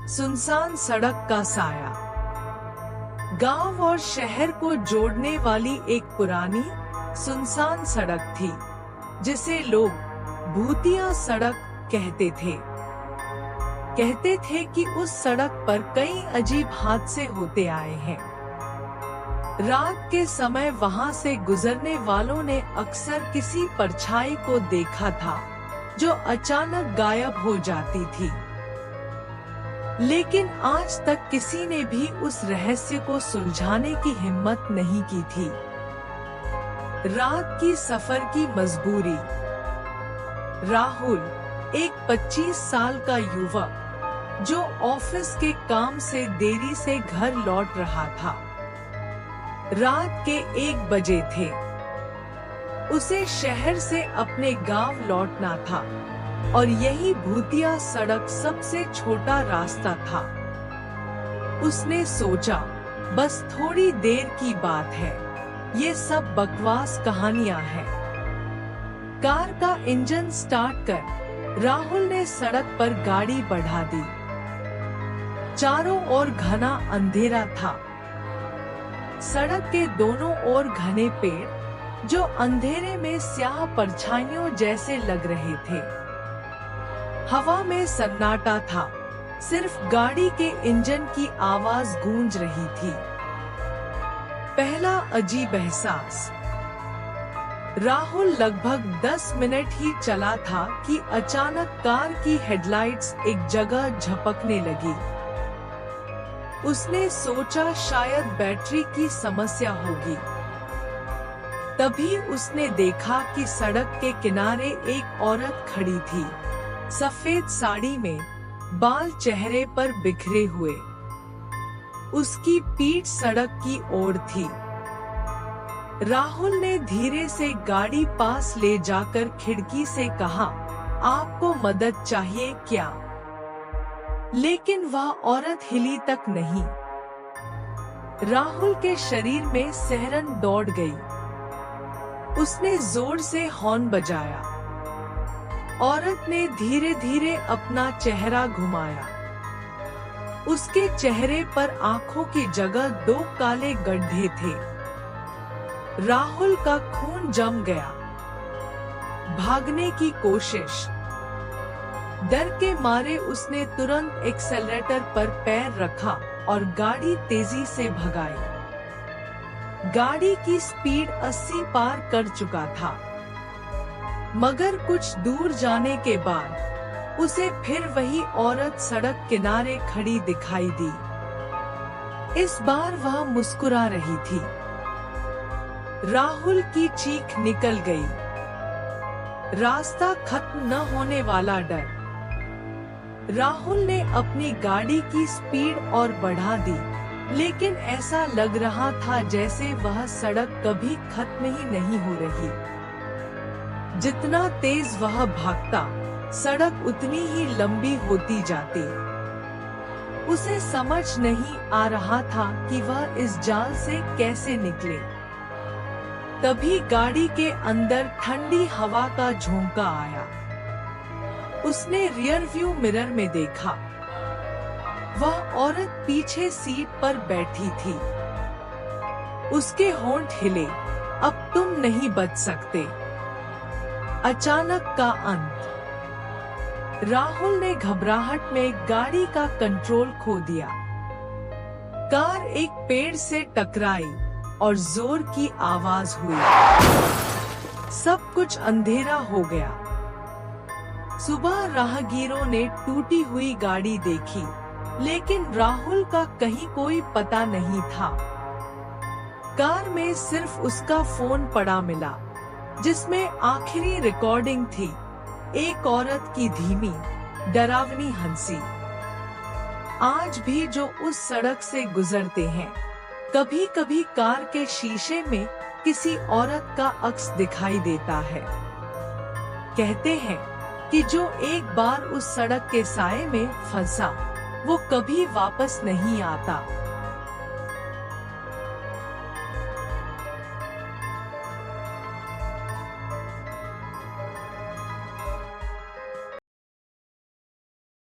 सुनसान सड़क का साया। गांव और शहर को जोड़ने वाली एक पुरानी सुनसान सड़क थी, जिसे लोग भूतिया सड़क कहते थे। कहते थे कि उस सड़क पर कई अजीब हादसे होते आए हैं। रात के समय वहां से गुजरने वालों ने अक्सर किसी परछाई को देखा था, जो अचानक गायब हो जाती थी। लेकिन आज तक किसी ने भी उस रहस्य को सुलझाने की हिम्मत नहीं की थी। रात की सफर की मजबूरी। राहुल, एक 25 साल का युवक, जो ऑफिस के काम से देरी से घर लौट रहा था। रात के 1 बजे थे। उसे शहर से अपने गांव लौटना था और यही भूतिया सड़क सबसे छोटा रास्ता था। उसने सोचा, बस थोड़ी देर की बात है, ये सब बकवास कहानियां हैं। कार का इंजन स्टार्ट कर राहुल ने सड़क पर गाड़ी बढ़ा दी। चारों ओर घना अंधेरा था। सड़क के दोनों ओर घने पेड़, जो अंधेरे में स्याह परछाइयों जैसे लग रहे थे। हवा में सन्नाटा था, सिर्फ गाड़ी के इंजन की आवाज गूंज रही थी। पहला अजीब एहसास। राहुल लगभग 10 मिनट ही चला था कि अचानक कार की हेडलाइट्स एक जगह झपकने लगी। उसने सोचा शायद बैटरी की समस्या होगी। तभी उसने देखा कि सड़क के किनारे एक औरत खड़ी थी, सफेद साड़ी में, बाल चेहरे पर बिखरे हुए। उसकी पीठ सड़क की ओर थी। राहुल ने धीरे से गाड़ी पास ले जाकर खिड़की से कहा, आपको मदद चाहिए क्या? लेकिन वह औरत हिली तक नहीं। राहुल के शरीर में सिहरन दौड़ गई। उसने जोर से हॉर्न बजाया। औरत ने धीरे धीरे अपना चेहरा घुमाया। उसके चेहरे पर आंखों की जगह 2 काले गड्ढे थे। राहुल का खून जम गया। भागने की कोशिश। डर के मारे उसने तुरंत एक्सेलरेटर पर पैर रखा और गाड़ी तेजी से भगाई। गाड़ी की स्पीड 80 पार कर चुका था। मगर कुछ दूर जाने के बाद उसे फिर वही औरत सड़क किनारे खड़ी दिखाई दी। इस बार वह मुस्कुरा रही थी। राहुल की चीख निकल गई। रास्ता खत्म न होने वाला डर। राहुल ने अपनी गाड़ी की स्पीड और बढ़ा दी, लेकिन ऐसा लग रहा था जैसे वह सड़क कभी खत्म ही नहीं हो रही। जितना तेज वह भागता, सड़क उतनी ही लंबी होती जाती। उसे समझ नहीं आ रहा था कि वह इस जाल से कैसे निकले। तभी गाड़ी के अंदर ठंडी हवा का झोंका आया। उसने रियर व्यू मिरर में देखा। वह औरत पीछे सीट पर बैठी थी। उसके होंठ हिले, अब तुम नहीं बच सकते। अचानक का अंत। राहुल ने घबराहट में गाड़ी का कंट्रोल खो दिया। कार एक पेड़ से टकराई और जोर की आवाज हुई। सब कुछ अंधेरा हो गया। सुबह राहगीरों ने टूटी हुई गाड़ी देखी, लेकिन राहुल का कहीं कोई पता नहीं था। कार में सिर्फ उसका फोन पड़ा मिला, जिसमें आखिरी रिकॉर्डिंग थी, एक औरत की धीमी, डरावनी हंसी। आज भी जो उस सड़क से गुजरते हैं, कभी कभी कार के शीशे में किसी औरत का अक्स दिखाई देता है। कहते हैं कि जो एक बार उस सड़क के साए में फंसा, वो कभी वापस नहीं आता।